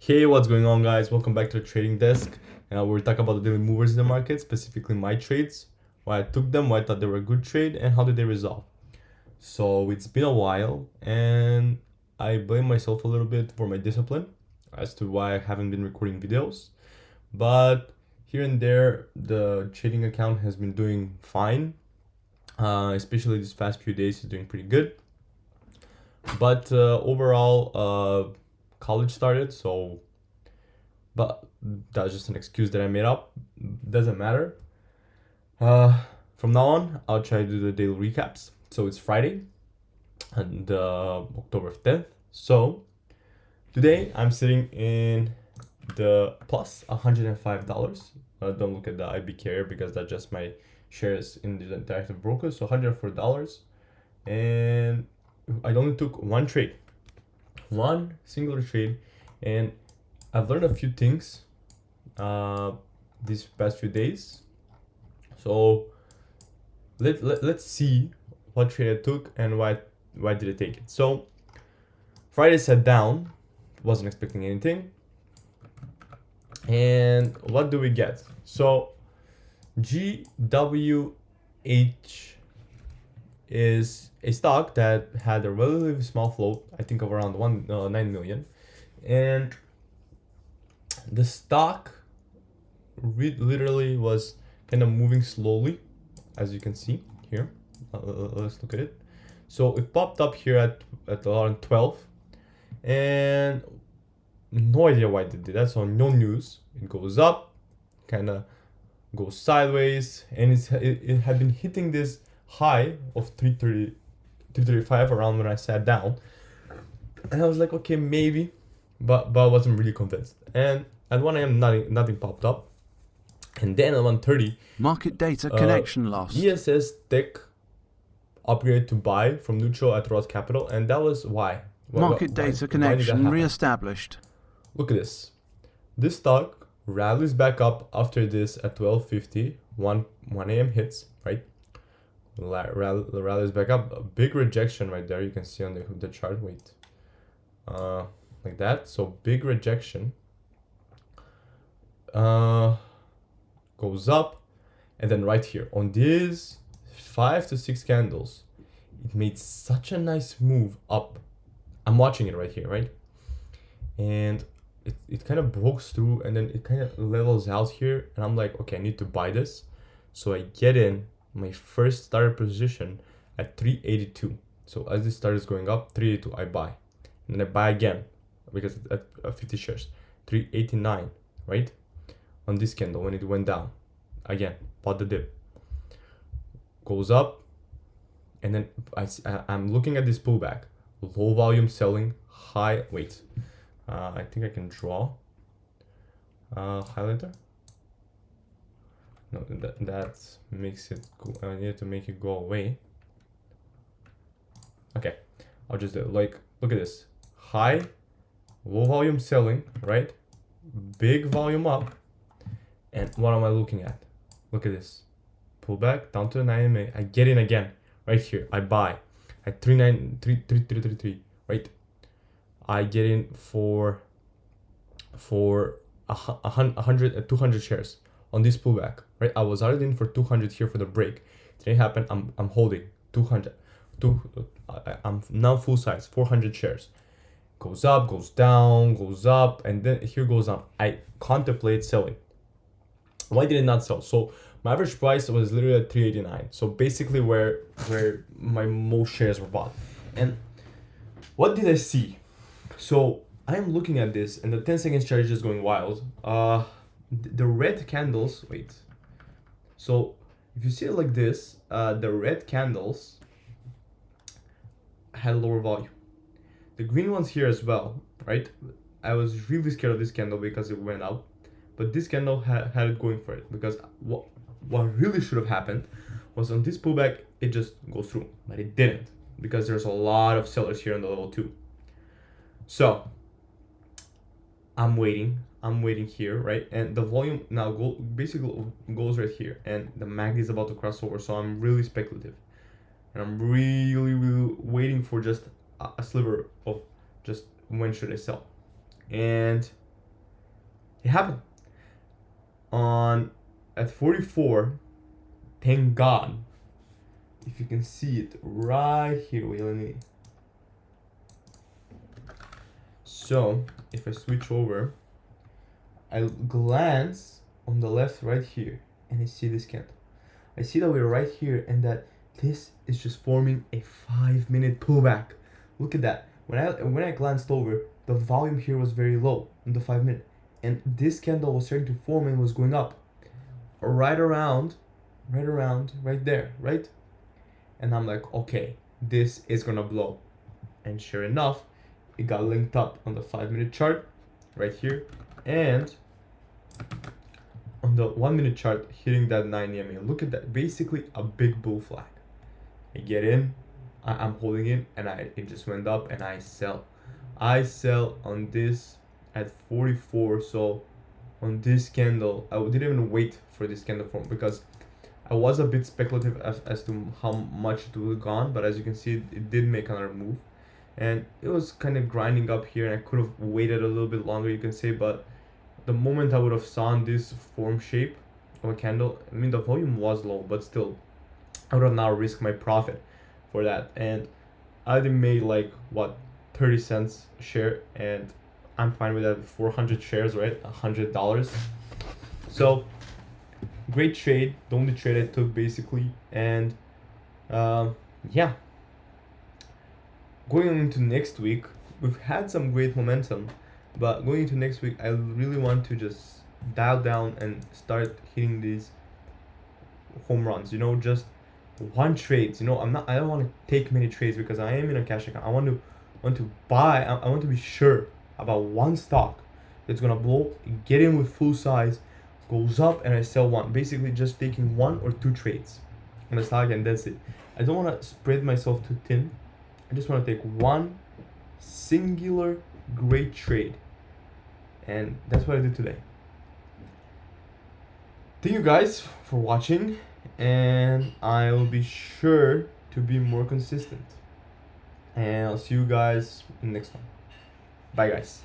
Hey, what's going on, guys? Welcome back to the trading desk. We're talking about the daily movers in the market, specifically my trades, why I took them, why I thought they were a good trade, and how did they resolve. So it's been a while, and I blame myself a little bit for my discipline as to why I haven't been recording videos. But here and there, the trading account has been doing fine, especially these past few days, it's doing pretty good. But overall, college started, but that's just an excuse that I made up. Doesn't matter. From now on, I'll try to do the daily recaps. So it's Friday, and October 10th. So today I'm sitting in the plus $105. Don't look at the IB carrier because that's just my shares in the interactive broker. So $104, and I only took one trade, one singular trade, and I've learned a few things these past few days. So let's see what trade I took and why did I take it. So Friday sat down, wasn't expecting anything. And what do we get? So GWH is a stock that had a relatively small float, I think of around 9 million. And the stock literally was kind of moving slowly, as you can see here. Let's look at it. So it popped up here at around 12, and no idea why they did that. So no news. It goes up, kind of goes sideways, and it had been hitting this high of 335 around when I sat down, and I was like, okay, maybe, but I wasn't really convinced. And at 1 a.m. nothing popped up, and then at 1:30, market data connection lost. ESS Tech upgraded to buy from neutral at Roth Capital, and that was why. Market data connection re-established. Look at this. This stock rallies back up after this at 12:50. 1 a.m. hits, right? Rallies back up. A big rejection right there. You can see on the chart. Wait. Like that. So big rejection. Goes up, and then right here on these 5 to 6 candles, it made such a nice move up. I'm watching it right here, right? And it kind of broke through, and then it kind of levels out here, and I'm like, okay, I need to buy this. So I get in my first starter position at 382. So as this starts going up, 382, I buy. And then I buy again because at 50 shares, 389, right? On this candle when it went down. Again, bought the dip. Goes up, and then I'm looking at this pullback. Low volume selling, high, wait. I think I can draw highlighter. No, that makes it go. I need to make it go away. Okay, I'll just do it. Like, look at this. High, low volume selling, right? Big volume up. And what am I looking at? Look at this. Pull back down to the 9 MA. I get in again. Right here. I buy at 393, right? I get in for 100 200 shares on this pullback, right? I was already in for 200 here for the break. Today happened. I'm holding 200. I'm now full size, 400 shares. Goes up, goes down, goes up, and then here goes down. I contemplate selling. Why did it not sell? So my average price was literally at 389. So basically where my most shares were bought. And what did I see? So I'm looking at this, and the 10-second strategy is going wild. The red candles, wait. So if you see it like this, the red candles had lower volume. The green ones here as well, right? I was really scared of this candle because it went up. But this candle had it going for it, because what really should have happened was on this pullback, it just goes through, but it didn't, because there's a lot of sellers here on the level 2. So I'm waiting here, right? And the volume now basically goes right here, and the MACD is about to cross over. So I'm really speculative, and I'm really waiting for just a sliver of just when should I sell. And It happened on at 44. Thank God. If you can see it right here. Wait, let me. So if I switch over, I glance on the left right here, and I see this candle. I see that we're right here, and that this is just forming a 5-minute pullback. Look at that. When I glanced over, the volume here was very low in the 5-minute, and this candle was starting to form and was going up right around right there, right? And I'm like, okay, this is gonna blow. And sure enough, it got linked up on the 5-minute chart right here, and on the 1-minute chart hitting that 9 EMA. Look at that, basically a big bull flag. I get in, I'm holding in, and it just went up, and I sell on this at 44. So on this candle, I didn't even wait for this candle form, because I was a bit speculative as to how much it would have gone, but as you can see, it did make another move, and it was kind of grinding up here, and I could have waited a little bit longer, you can say. But the moment I would have saw this form shape of a candle, I mean, the volume was low, but still, I would have now risked my profit for that, and I already made like what, 30 cents a share, and I'm fine with that. 400 shares, right? $100. So great trade, the only trade I took basically. And yeah, going on into next week, we've had some great momentum, but going into next week, I really want to just dial down and start hitting these home runs, you know, just one trades. You know, I don't want to take many trades, because I am in a cash account. I want to buy. I want to be sure about one stock that's gonna blow, get in with full size, goes up, and I sell one. Basically just taking 1 or 2 trades on the stock, and that's it. I don't want to spread myself too thin. I just want to take one singular great trade, and that's what I did today. Thank you guys for watching, and I'll be sure to be more consistent, and I'll see you guys in the next one. Bye guys.